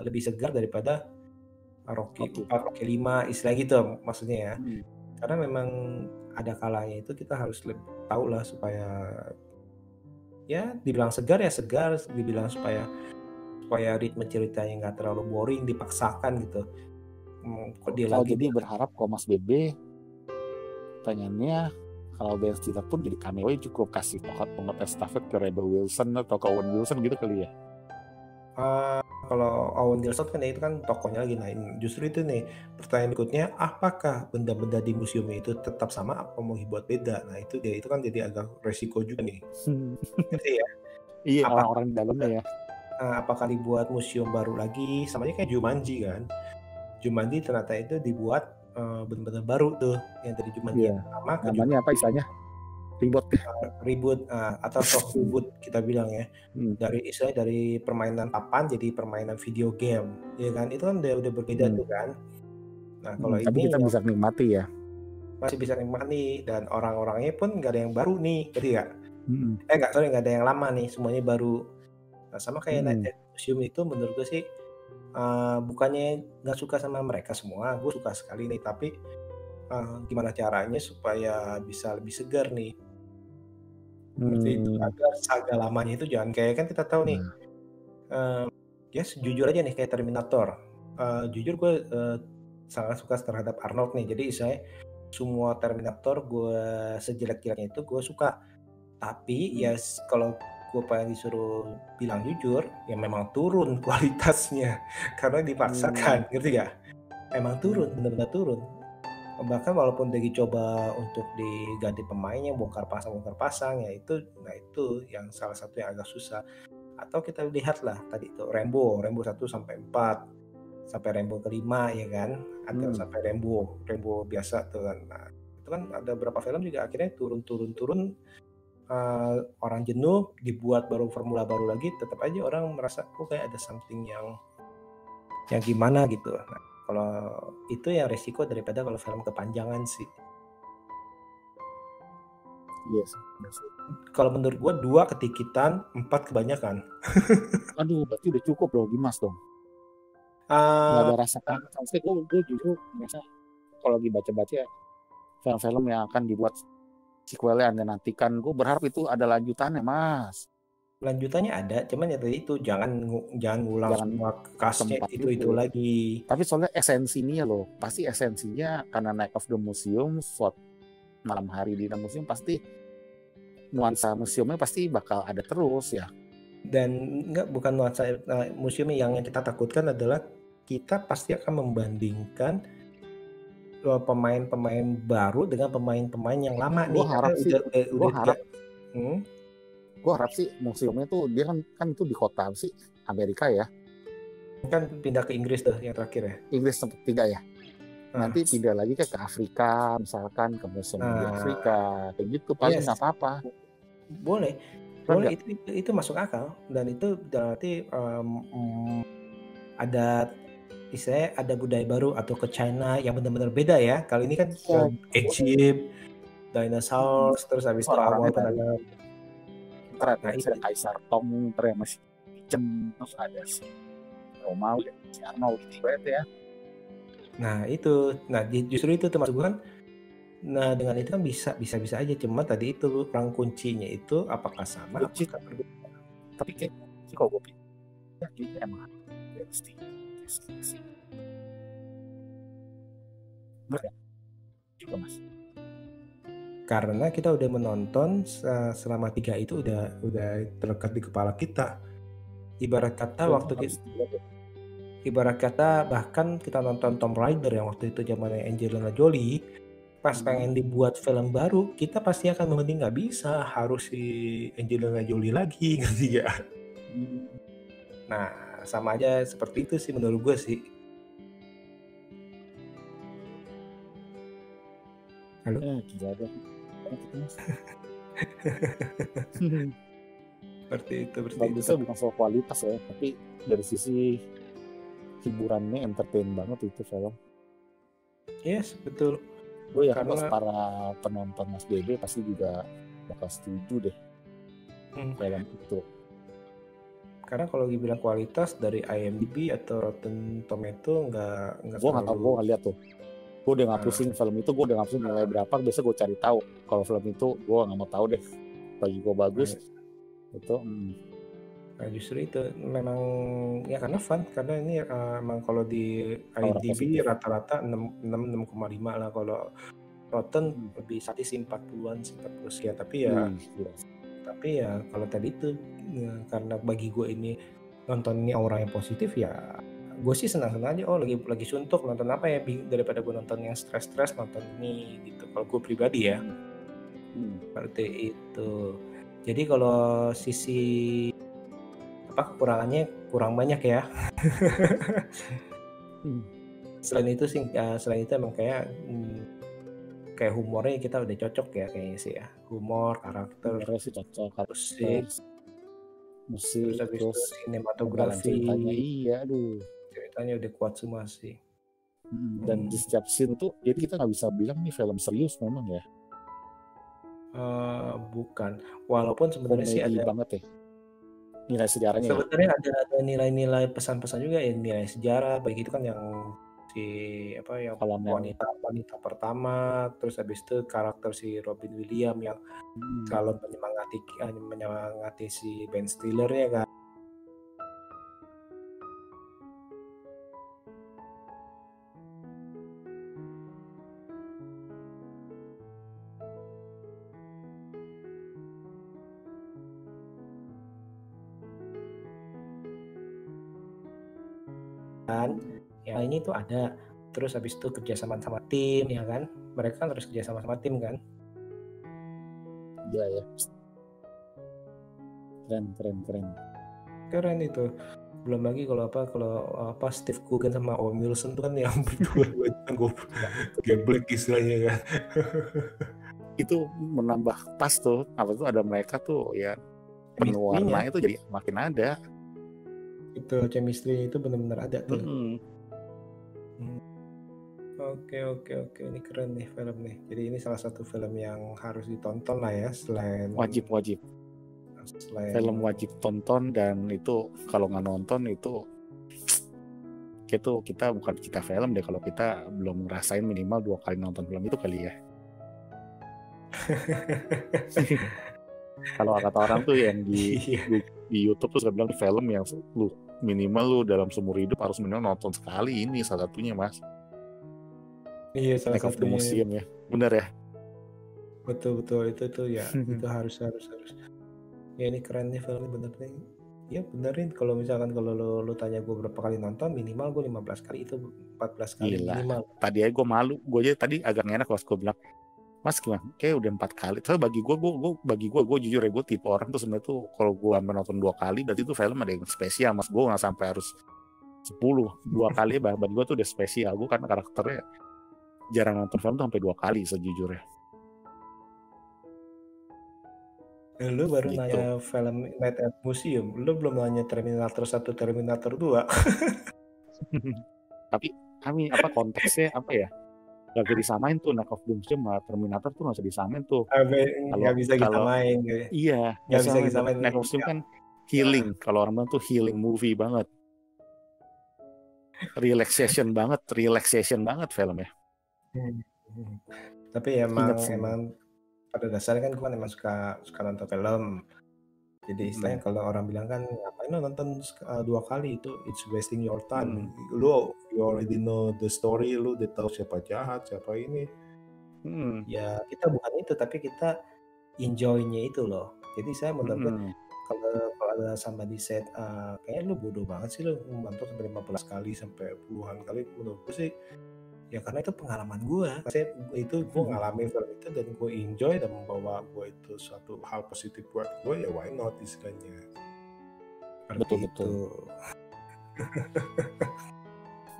S2: lebih segar daripada Rocky 4, Rocky 5, istilah gitu maksudnya ya. Karena memang ada kalanya itu kita harus tahu lah, supaya ya dibilang segar ya segar, dibilang supaya ritme ceritanya nggak terlalu boring, dipaksakan gitu.
S1: Kalau jadi berharap kok Mas Bebe pengennya kalau Ben Stiller pun jadi cameo cukup kasih tongkat estafet ke Rebel Wilson atau ke Owen Wilson gitu kali ya.
S2: Kalau Owen Wilson kan itu kan tokohnya lagi naik. Justru itu nih pertanyaan berikutnya, apakah benda-benda di museum itu tetap sama apa mau dibuat beda? Nah itu kan jadi agak resiko juga nih. Jadi ya.
S1: Iya, orang-orang di dalamnya ya.
S2: Apakah dibuat museum baru lagi, sama aja kayak Jumanji kan? Jumanji ternyata itu dibuat benar-benar baru tuh, yang dari Jumanji yang pertama ke
S1: namanya apa istilahnya?
S2: Reboot atau soft reboot kita bilang ya. Dari permainan papan jadi permainan video game, ya kan? Itu kan udah berbeda tuh kan. Nah kalau
S1: tapi
S2: ini
S1: kita bisa nikmati ya.
S2: Masih bisa nikmati, dan orang-orangnya pun nggak ada yang baru nih, ngerti nggak? Nggak ada yang lama nih, semuanya baru. Nah, sama kayak Night Museum itu menurut gue sih, bukannya nggak suka sama mereka semua, gue suka sekali nih, tapi gimana caranya supaya bisa lebih segar nih. Seperti itu, agar saga lamanya itu jangan kayak kan kita tahu nih, ya jujur aja nih kayak Terminator. Jujur gue sangat suka terhadap Arnold nih, jadi saya semua Terminator gue sejelek-jeleknya itu gue suka, tapi ya kalau gue pengen disuruh bilang jujur, ya memang turun kualitasnya karena dipaksakan, ngerti gak? Emang turun, benar-benar turun. Bahkan walaupun dia dicoba untuk diganti pemainnya, bongkar pasang ya itu, nah itu yang salah satu yang agak susah. Atau kita lihatlah tadi itu Rambo 1 sampai 4 sampai Rambo kelima ya kan, atau sampai Rambo biasa tuh kan. Nah itu kan ada beberapa film juga akhirnya turun, orang jenuh, dibuat baru formula baru lagi, tetap aja orang merasa kok kayak ada something yang gimana gitu. Nah, kalau itu ya resiko daripada kalau film kepanjangan sih.
S1: Yes.
S2: Kalau menurut gua 2 ketikitan, 4 kebanyakan.
S1: Aduh, berarti udah cukup loh, Dimas dong. Nggak ada rasa kangen. Sampai gue justru biasa kalau lagi baca-baca film-film yang akan dibuat sequelnya Anda nantikan, gue berharap itu ada lanjutannya, Mas.
S2: Lanjutannya ada, cuman ya tadi itu jangan ngulang semua cast-nya itu lagi.
S1: Tapi soalnya esensinya loh, pasti esensinya karena Night of the Museum, malam hari di museum, pasti nuansa museumnya pasti bakal ada terus ya.
S2: Dan bukan nuansa museum yang kita takutkan adalah kita pasti akan membandingkan pemain-pemain baru dengan pemain-pemain yang lama nih.
S1: Gue harap sih museumnya tuh dia kan itu di kota sih Amerika ya.
S2: Kan pindah ke Inggris tuh yang terakhir ya.
S1: Inggris sempat pindah ya. Nanti pindah lagi ke Afrika, misalkan ke museum di Afrika, kayak gitu paling nggak apa-apa.
S2: Boleh. Boleh, itu masuk akal, dan itu berarti ada istilahnya ada budaya baru atau ke China yang benar-benar beda ya. Kali ini kan Egypt, dinosaurus, terus habis itu awal kan ada
S1: ada Kaisar Tong yang masih Cem, terus ada si Romawi, si Arnold gitu ya.
S2: Nah itu, justru itu termasuk kan. Nah dengan itu kan bisa aja, cuma tadi itu perang kuncinya itu apakah sama, apakah berbeda.
S1: Tapi kayak kalau gue pikir ini emang realistis. Bener ya? Juga mas.
S2: Karena kita udah menonton selama 3 itu udah terlekat di kepala kita. Ibarat kata bahkan kita nonton Tomb Raider yang waktu itu zamannya Angelina Jolie, pas pengen dibuat film baru, kita pasti akan mementing nggak bisa, harus si Angelina Jolie lagi, ngerti ya? Nah, sama aja seperti itu sih menurut gue sih. Halo?
S1: Gila deh.
S2: Seperti itu.
S1: Bagusnya bukan soal kualitas ya, tapi dari sisi hiburannya entertain banget itu film.
S2: Yes, betul.
S1: Gue yakin para penonton Mas BB pasti juga bakal setuju deh film itu.
S2: Karena kalau dibilang kualitas dari IMDb atau Rotten Tomato nggak
S1: gue nggak tahu, gue nggak lihat tuh. Gue udah nggak pusing film itu, gue udah nggak pusing nilai berapa. Biasa gue cari tahu. Kalau film itu gue nggak mau tahu deh. Bagi gue bagus itu.
S2: Nah justru itu memang ya karena fun, karena ini emang kalau di IMDb rata-rata 6,5 lah, kalau Rotten lebih sadis 40-an, 40 sekian, tapi ya kalau tadi itu ya, karena bagi gue ini nonton ini aura yang positif ya, gue sih senang-senang aja. Lagi suntuk nonton apa ya, daripada gue nonton yang stres nonton ini gitu, kalau gue pribadi ya. Seperti itu. Jadi kalau sisi kekurangannya kurang banyak ya. Selain itu emang kayak humornya kita udah cocok ya kayaknya sih ya. Humor, karakter
S1: sih cocok,
S2: musik terus sinematografi. Ceritanya udah kuat semua sih.
S1: Dan di setiap scene tuh, jadi kita nggak bisa bilang nih film serius memang ya.
S2: Bukan, walaupun sebenarnya sih ada
S1: banget ya nilai sejarahnya.
S2: Sebenarnya ada nilai-nilai pesan-pesan juga ya, nilai sejarah. Baik itu kan yang wanita pertama, terus habis itu karakter si Robin Williams yang selalu menyemangati si Ben Stiller ya kan. Ya ini tuh ada, terus habis itu kerjasama sama tim ya kan, mereka kan harus kerjasama sama tim kan.
S1: Iya ya, keren
S2: itu. Belum lagi kalau Steve Coogan sama Owen Wilson tuh kan yang berdua geblek istilahnya kan.
S1: Itu menambah pas tuh, apa tuh ada mereka tuh ya, penuh warna itu jadi makin ada.
S2: Itu chemistry itu benar-benar ada tuh. Oke, ini keren nih film nih. Jadi ini salah satu film yang harus ditonton lah ya, selain
S1: wajib. Film wajib tonton, dan itu kalau nggak nonton itu kita bukan kita film deh kalau kita belum ngerasain minimal 2 kali nonton film itu kali ya. Kalau kata orang tuh yang di YouTube tuh saya bilang film yang minimal lu dalam seumur hidup harus minimal nonton sekali, ini salah satunya mas.
S2: Iya, salah satunya
S1: museum ya, bener ya.
S2: Betul itu ya. Itu harus. Ya ini keren nih film, bener nih. Ya benerin, kalau misalkan kalau lo tanya gue berapa kali nonton, minimal gue 15 kali, itu 14 kali. Gila. Minimal.
S1: Tadi aja gue malu, gue aja tadi agak enak pas gue bilang, mas gimana? Kayak udah 4 kali. Soalnya bagi gue jujur ya, gue tipe orang tuh sebenarnya tuh kalau gue nonton 2 kali, berarti tuh film ada yang spesial mas. Gue nggak sampai harus 10, 2 kali bagi gue tuh udah spesial. Gue karena karakternya jarang nonton film tuh sampai 2 kali sejujurnya.
S2: Lu baru
S1: gitu.
S2: nanya film Night at Museum, lu belum nanya Terminator 1, Terminator 2.
S1: Tapi kami apa konteksnya apa ya? Gak bisa disamain tuh Night of Doom sama Terminator tuh nggak bisa disamain tuh.
S2: Nggak bisa kita
S1: Kalau
S2: main gitu.
S1: iya nggak
S2: Nggak
S1: bisa
S2: bisa
S1: main.
S2: kita main.
S1: Night of Doom kan healing. Kalau orang bilang tuh healing movie banget. Relaxation banget filmnya.
S2: Tapi emang pada dasarnya kan gue kan emang suka nonton film. Jadi istilahnya kalau orang bilang kan ngapain lo nonton 2 kali, itu it's wasting your time. You already know the story, lu udah tahu siapa jahat, siapa ini. Ya kita bukan itu, tapi kita enjoy-nya itu loh. Jadi saya menurut kalau ada somebody said kayaknya lu bodoh banget sih lu nonton sampai 15 kali sampai puluhan kali, menurut gue sih ya karena itu pengalaman gue. Itu gue ngalamin film itu dan gue enjoy dan membawa gue itu suatu hal positif buat gue, ya why not istilahnya.
S1: Betul.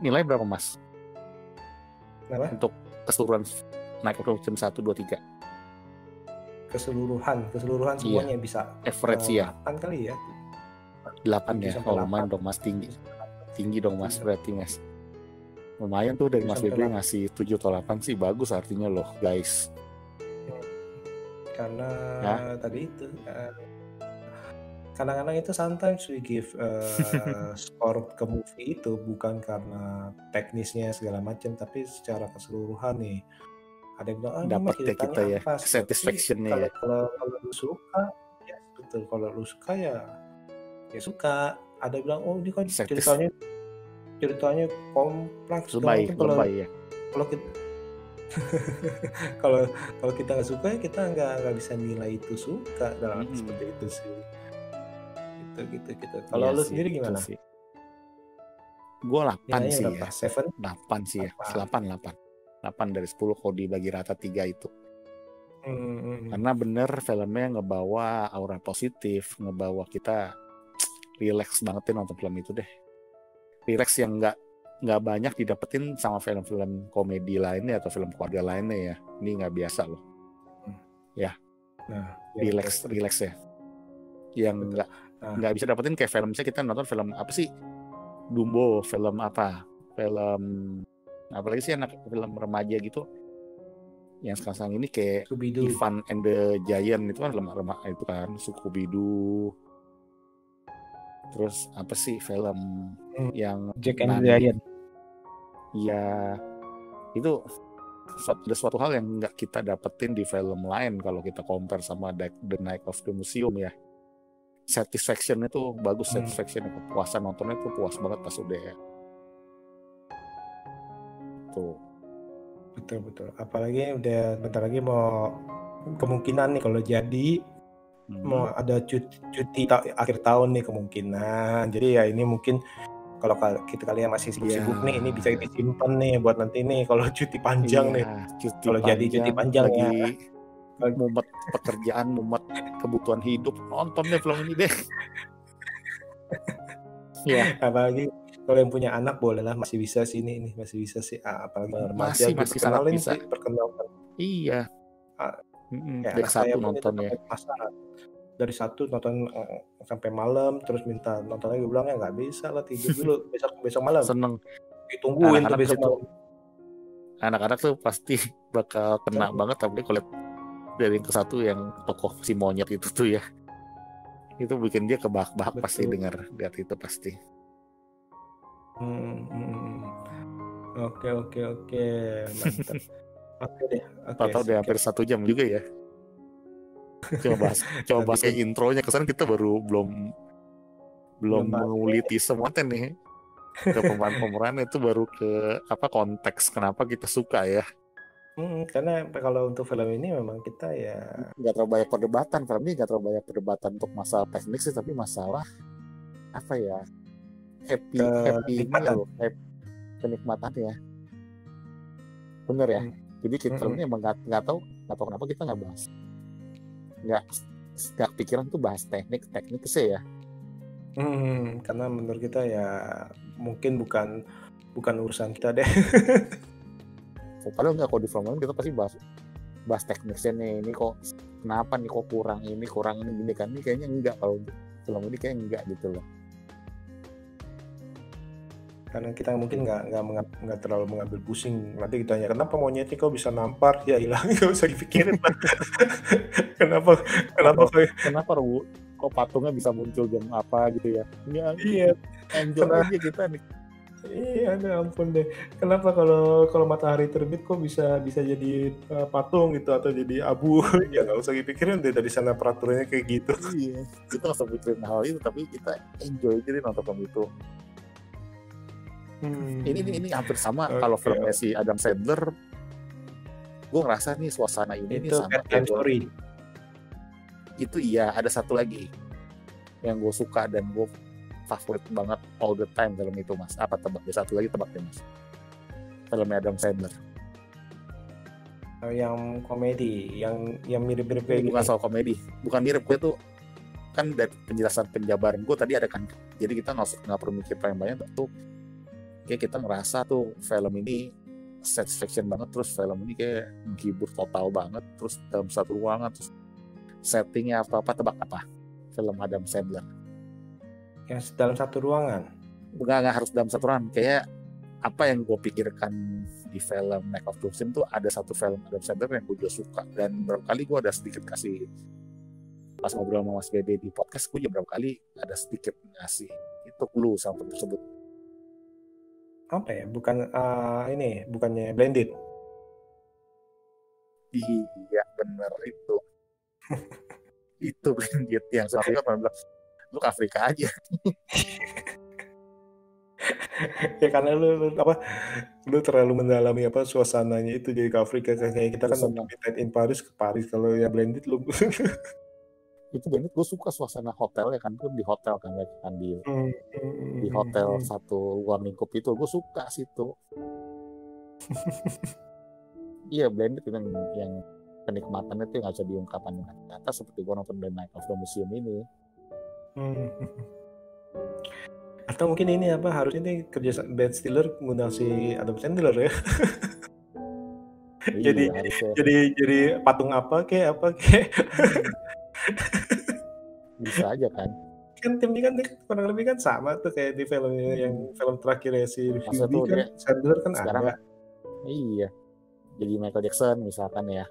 S1: Nilai berapa Mas?
S2: Kenapa?
S1: Untuk keseluruhan Night of Doom 1, 2, 3.
S2: Keseluruhan semuanya bisa
S1: average ya
S2: 8 kali ya.
S1: 8 ya. Lumayan dong Mas, tinggi dong Mas rating Mas. Lumayan tuh dari Mas Bebe ngasih 7 atau 8 sih bagus artinya loh guys.
S2: Karena tadi itu kadang-kadang itu sometimes we give skor ke movie itu bukan karena teknisnya segala macam, tapi secara keseluruhan nih. Ada yang bilang
S1: dapat ya kita ya satisfaction-nya ya.
S2: Kalau lu suka ya betul, kalau lu suka ya suka. Ada yang bilang ini kan ceritanya kompleks,
S1: lebay ya.
S2: Kalau kita kalau kita nggak suka, kita nggak bisa nilai itu suka dalam seperti itu sih. Gitu. Kalau lu sendiri gimana?
S1: Gue 8 sih ya.
S2: 7?
S1: 8 sih ya. 8 dari 10 kalau dibagi rata 3 itu. Karena bener filmnya ngebawa aura positif, ngebawa kita relax banget nonton film itu deh. Relax yang nggak banyak didapetin sama film-film komedi lainnya atau film keluarga lainnya ya. Ini nggak biasa loh. Ya. Relax ya. Yang nggak bisa dapetin kayak film, misalnya kita nonton film apa sih? Dumbo, film apa? Film apalagi sih anak film remaja gitu. Yang sekarang ini kayak Ivan and the Giant itu kan film remaja itu kan, Scooby-Doo. Terus apa sih film yang
S2: Jack and the Giant?
S1: Ya itu ada suatu hal yang nggak kita dapetin di film lain kalau kita compare sama The Night of the Museum ya. Satisfaction-nya tuh bagus, satisfaction-nya, kepuasan nontonnya tuh puas banget pas udah ya. Tuh.
S2: Betul. Apalagi udah bentar lagi mau kemungkinan nih kalau jadi mau ada cuti akhir tahun nih kemungkinan. Jadi ya ini mungkin kalau kalian masih sibuk-sibuk nih, ini bisa disimpan nih buat nanti nih kalau cuti panjang nih. Kalau jadi cuti panjang
S1: lagi mumet pekerjaan, mumet kebutuhan hidup, nonton deh film ini deh.
S2: Ya. Apalagi kalau yang punya anak boleh lah, masih bisa sih ini masih bisa sih. Apalagi remaja
S1: masih sangat bisa.
S2: Perkenalkan.
S1: Iya. Dari satu nonton ya.
S2: Dari satu nonton sampai malam, terus minta nonton lagi, bilang ya nggak bisa lah, tidur dulu besok malam.
S1: Seneng.
S2: Ditungguin tuh besok malam.
S1: Anak-anak tuh pasti bakal kena banget, tapi kalau dari yang ke satu yang tokoh si monyet itu tuh ya, itu bikin dia kebahak-bahak pasti dengar lihat itu pasti.
S2: Oke mantap. Oke deh.
S1: Tahu deh hampir 1 jam juga ya. Coba bahas kayak intronya, kesan kita belum menguliti semua nih. Ke pemeran itu baru ke konteks kenapa kita suka ya.
S2: Karena kalau untuk film ini memang kita ya
S1: nggak terlalu banyak perdebatan. Film ini nggak terlalu banyak perdebatan untuk masalah teknik sih, tapi masalah happy kenikmatan ya. Bener ya. Jadi kita ini emang nggak tahu kenapa kita nggak bahas. Nggak pikiran tuh bahas teknik sih ya.
S2: Karena menurut kita ya mungkin bukan urusan kita deh.
S1: Padahal nggak, kalau di film lain kita pasti bahas teknisnya nih, ini kok kenapa nih kok kurang ini gini kan, ini kayaknya enggak, kalau film ini kayaknya enggak gitu loh.
S2: Karena kita mungkin nggak terlalu mengambil pusing, nanti ditanya kenapa monyetnya kok bisa nampar, ya hilang, nggak usah dipikirin lah. kenapa
S1: kok patungnya bisa muncul jam apa gitu ya.
S2: Iya,
S1: enjoy aja kita nih.
S2: Iya, ampun deh. Kenapa kalau matahari terbit kok bisa jadi patung gitu atau jadi abu? Ya nggak usah dipikirin deh, dari sana peraturannya kayak gitu.
S1: Iya, kita nggak usah pikirin hal itu, tapi kita enjoy jadi nonton film itu. Ini hampir sama kalau filmnya si Adam Sandler. Gue ngerasa nih suasana ini
S2: itu
S1: sama
S2: kayak Story.
S1: Itu iya, ada satu lagi yang gue suka dan gue favorit banget all the time film itu, Mas. Apa tebak? Ya, satu lagi tebak deh, Mas. Filmnya Adam Sandler.
S2: Yang komedi, yang mirip-mirip kayak
S1: bukan soal komedi, bukan mirip, gue tuh kan dari penjelasan penjabaran gue tadi ada kan, jadi kita nggak perlu mikir banyak tuh. Kayak kita ngerasa tuh film ini satisfaction banget, terus film ini kayak menghibur total banget, terus dalam satu ruangan, terus settingnya apa tebak apa film Adam Sandler
S2: yang dalam satu ruangan?
S1: Nggak harus dalam satu ruangan, kayak apa yang gue pikirkan di film Night of the Museum tuh ada satu film Adam Sandler yang gue juga suka, dan berapa kali gue ada sedikit kasih pas ngobrol sama Mas Bebe di podcast, gue juga berapa kali ada sedikit ngasih itu clue sama film tersebut.
S2: Apa ya? Bukannya Blended?
S1: Iya bener itu. Itu Blended yang Afrika pernah bilang lu ke Afrika aja.
S2: Ya karena lu terlalu mendalami suasananya itu, jadi ke Afrika. Kayak kita kan nonton Midnight in Paris ke Paris, kalau ya Blended lu
S1: itu Blended gue suka suasana hotel ya kan, di hotel kan lagi kan di hotel satu luar lingkup itu, gue suka situ. Iya, Blended itu yang kenikmatannya itu nggak bisa diungkapkan dengan kata, seperti gue nonton The Night of the Museum ini.
S2: Atau mungkin ini harusnya nih kerja Ben Stiller mengundang si Adam Sandler ya.
S1: Iya,
S2: jadi patung apa kek
S1: bisa aja kan
S2: timnya kan kurang lebih kan sama tuh kayak di filmnya yang film terakhirnya si Hubie kan, Sandler kan sekarang ada.
S1: Iya, jadi Michael Jackson misalkan ya.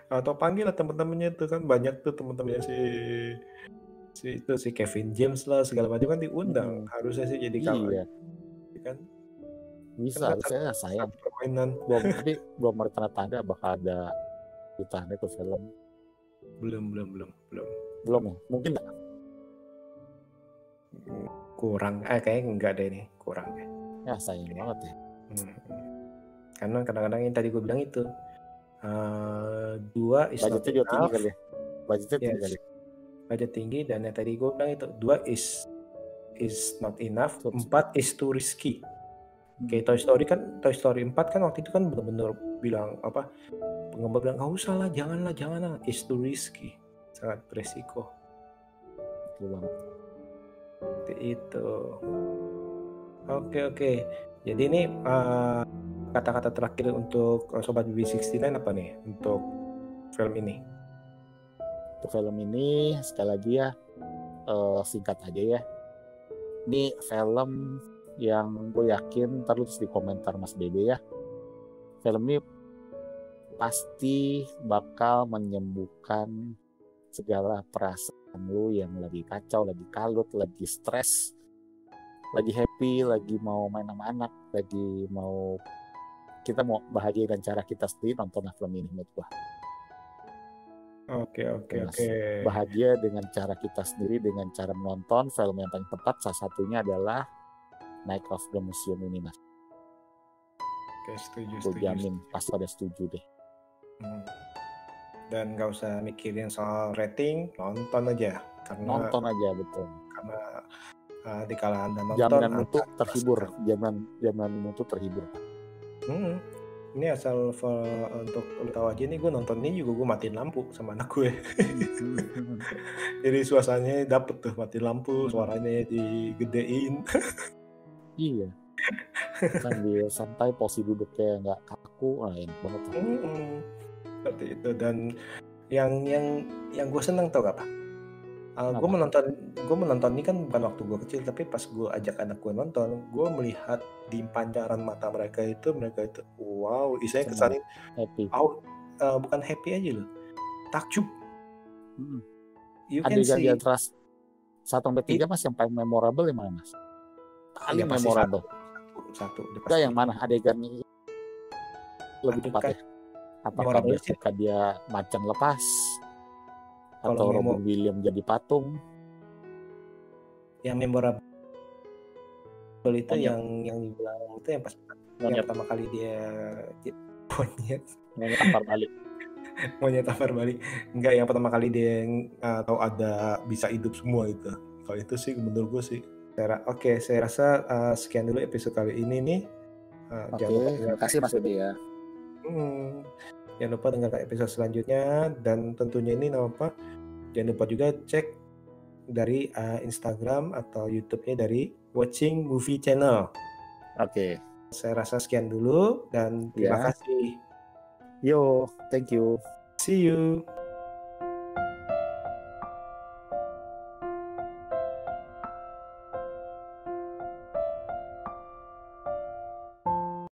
S2: Atau panggil lah teman-temannya tuh kan, banyak tuh teman-temannya si Kevin James lah segala macam kan diundang. Harusnya sih jadi kawan.
S1: Iya
S2: Kan
S1: bisa, harusnya sayang
S2: permainan.
S1: belum tanda bakal ada ditahan itu film.
S2: Belum
S1: ya, mungkin nggak
S2: kurang, kayaknya enggak deh, ini kurang
S1: ya, sayang banget ya.
S2: Karena kadang-kadang yang tadi gue bilang itu 2 is
S1: budgetnya juga tinggi kali ya,
S2: budget tinggi, dan yang tadi gue bilang itu 2 is not enough, 4 is too risky. Kayak Toy Story 4 kan waktu itu kan benar-benar bilang penggemar bilang nggak usah lah, janganlah, is too risky, sangat beresiko.
S1: Betul banget.
S2: Seperti itu. Oke. Jadi ini kata-kata terakhir untuk Sobat BB69 apa nih untuk film ini?
S1: Untuk film ini sekali lagi ya, singkat aja ya. Ini film yang gue yakin terus di komentar Mas Bebe ya. Film ini pasti bakal menyembuhkan segala perasaan lu yang lagi kacau, lagi kalut, lagi stres, lagi happy, lagi mau main sama anak, kita mau bahagia dengan cara kita sendiri, nonton film ini menurut gua.
S2: Oke.
S1: Bahagia dengan cara kita sendiri, dengan cara menonton film yang paling tepat, salah satunya adalah Night of the Museum ini, Mas.
S2: Oke, setuju.
S1: Gue jamin pasti ada setuju deh.
S2: Dan nggak usah mikirin soal rating, nonton aja.
S1: Nonton aja, betul.
S2: Karena di kala Anda nonton,
S1: jaminan mutu terhibur, jaminan mutu terhibur.
S2: Ini asal untuk lu tahu aja nih, gue nonton ini juga gue matiin lampu sama anak gue. Jadi suasananya dapet tuh, matiin lampu, suaranya digedein.
S1: Iya. Sambil santai, posisi duduknya nggak kaku, nah enak banget.
S2: Seperti itu. Dan yang gue seneng tau gak apa? Gue menonton ini kan bukan waktu gue kecil, tapi pas gue ajak anak gue nonton, gue melihat di pancaran mata mereka itu wow, istilahnya kesannya
S1: happy.
S2: Bukan happy aja loh, takjub.
S1: Adegan di antara 1-3 mas yang paling memorable yang mana mas? Paling memorable.
S2: Satu.
S1: Enggak, yang mana adegannya lebih tepatnya? Apakah ketika dia macan lepas? Atau Robin Williams jadi patung?
S2: Yang memorable itu yang dibilang itu yang pas yang pertama kali dia monyet tampar balik. Enggak, yang pertama kali dia tahu ada bisa hidup semua itu. Kalau itu sih menurut gue sih. Saya rasa sekian dulu episode kali ini nih.
S1: Terima kasih Mas Budi ya.
S2: Jangan lupa dengarkan episode selanjutnya, dan tentunya ini jangan lupa juga cek dari Instagram atau YouTube-nya dari Watching Movie Channel. Saya rasa sekian dulu dan terima kasih.
S1: Yo, thank you.
S2: See you.